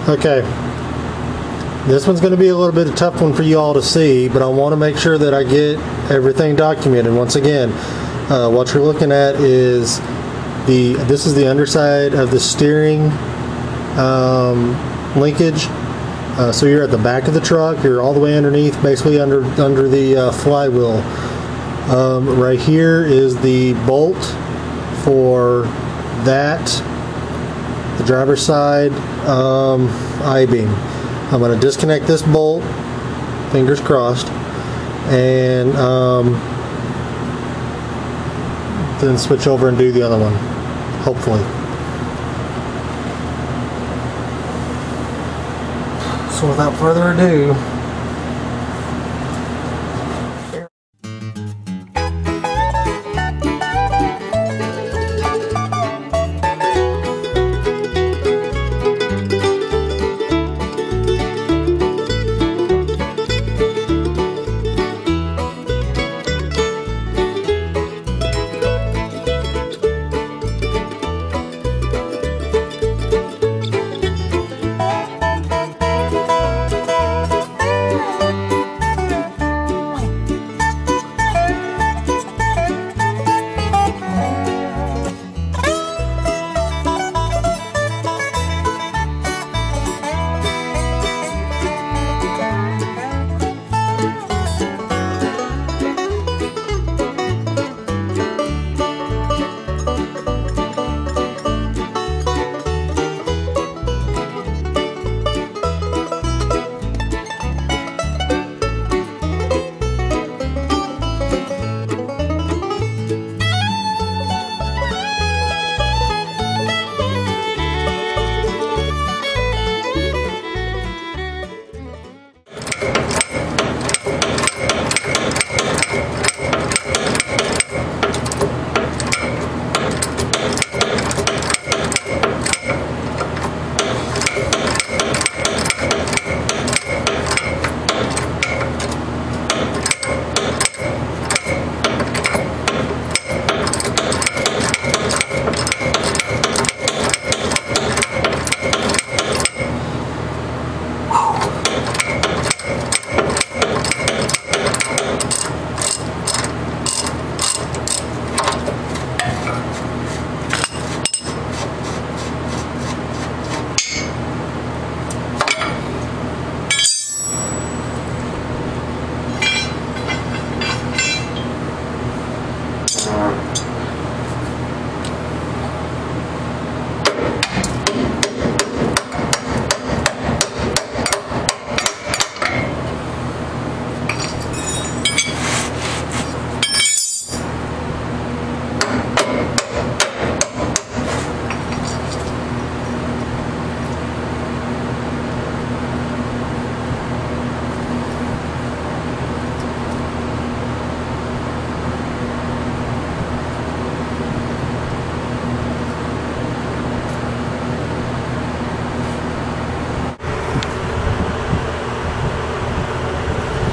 Okay, this one's going to be a little bit of a tough one for you all to see, but I want to make sure that I get everything documented. Once again, what you're looking at is this is the underside of the steering linkage. So you're at the back of the truck, you're all the way underneath, basically under the flywheel. Right here is the bolt for that, the driver's side I-beam. I'm going to disconnect this bolt, fingers crossed, and then switch over and do the other one, hopefully. So without further ado,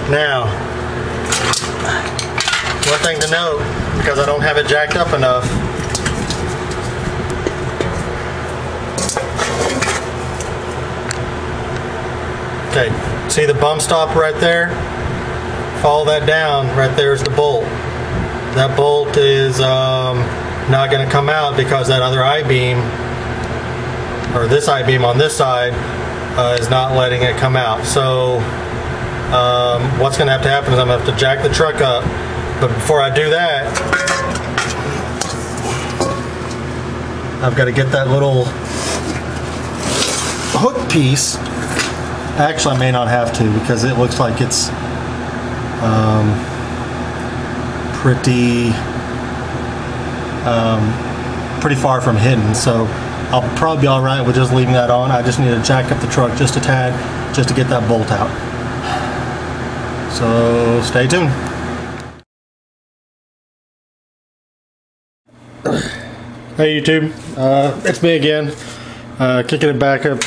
now, one thing to note, because I don't have it jacked up enough, okay, see the bump stop right there? Follow that down, right there's the bolt. That bolt is not going to come out because that other I-beam, or this I-beam on this side, is not letting it come out. So what's going to happen is I'm going to have to jack the truck up, but before I do that, I've got to get that little hook piece. Actually, I may not have to because it looks like it's pretty far from hidden, so I'll probably be alright with just leaving that on. I just need to jack up the truck just a tad just to get that bolt out. So stay tuned. Hey YouTube, it's me again, kicking it back up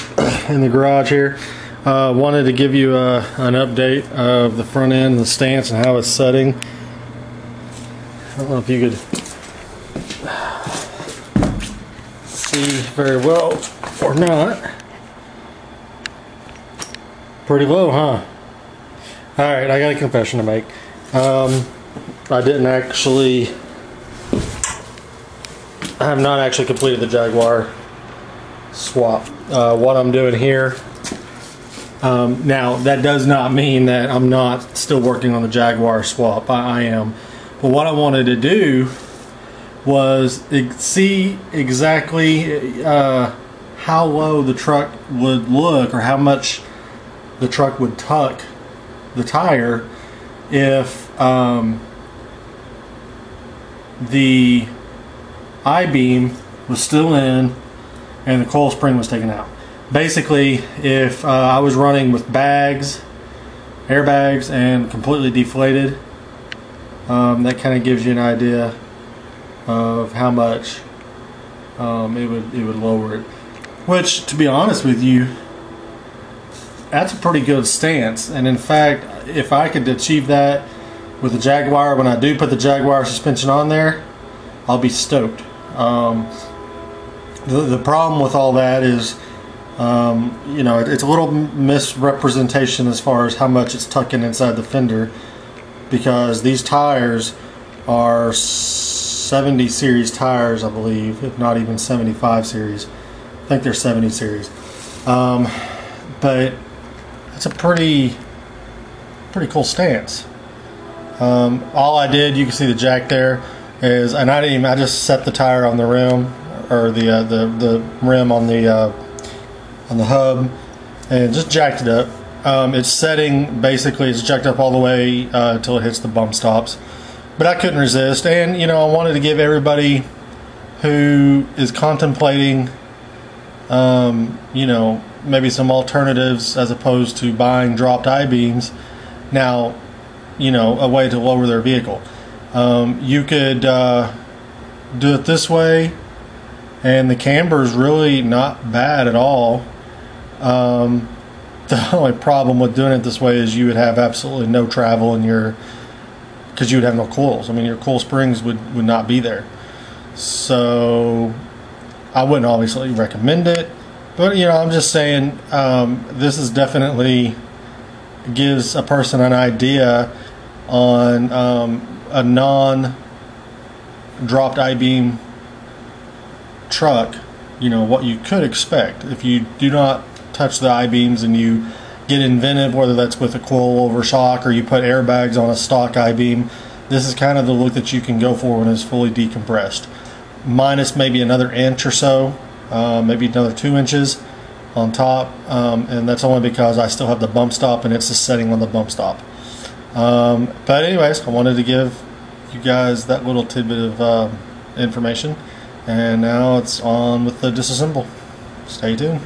in the garage here. Wanted to give you an update of the front end, the stance, and how it's setting. I don't know if you could see very well or not. Pretty low, huh? Alright, I got a confession to make. I have not actually completed the Jaguar swap. What I'm doing here, now that does not mean that I'm not still working on the Jaguar swap. I am. But what I wanted to do was see exactly how low the truck would look, or how much the truck would tuck the tire if the I-beam was still in and the coil spring was taken out. Basically, if I was running with bags, airbags, and completely deflated, that kind of gives you an idea of how much it would lower it. Which, to be honest with you, that's a pretty good stance. And in fact, if I could achieve that with the Jaguar, when I do put the Jaguar suspension on there, I'll be stoked. The problem with all that is, you know, it's a little misrepresentation as far as how much it's tucking inside the fender, because these tires are 70 series tires, I believe, if not even 75 series. I think they're 70 series. But it's a pretty cool stance. All I did, you can see the jack there, is, and I just set the tire on the rim, or the rim on the hub, and just jacked it up. It's setting, basically it's jacked up all the way until it hits the bump stops. But I couldn't resist, and you know, I wanted to give everybody who is contemplating, you know, maybe some alternatives as opposed to buying dropped I-beams, now, you know, a way to lower their vehicle. You could do it this way, and the camber is really not bad at all. The only problem with doing it this way is you would have absolutely no travel in your, because you would have no coils. I mean, your coil springs would not be there. So I wouldn't obviously recommend it, but you know, I'm just saying, this is definitely gives a person an idea on a non-dropped I-beam truck, you know, what you could expect if you do not touch the I-beams and you get inventive, whether that's with a coil over shock or you put airbags on a stock I-beam. This is kind of the look that you can go for when it's fully decompressed, minus maybe another inch or so, maybe another 2 inches on top, and that's only because I still have the bump stop and it's just setting on the bump stop. But anyways, I wanted to give you guys that little tidbit of information, and now it's on with the disassemble. Stay tuned.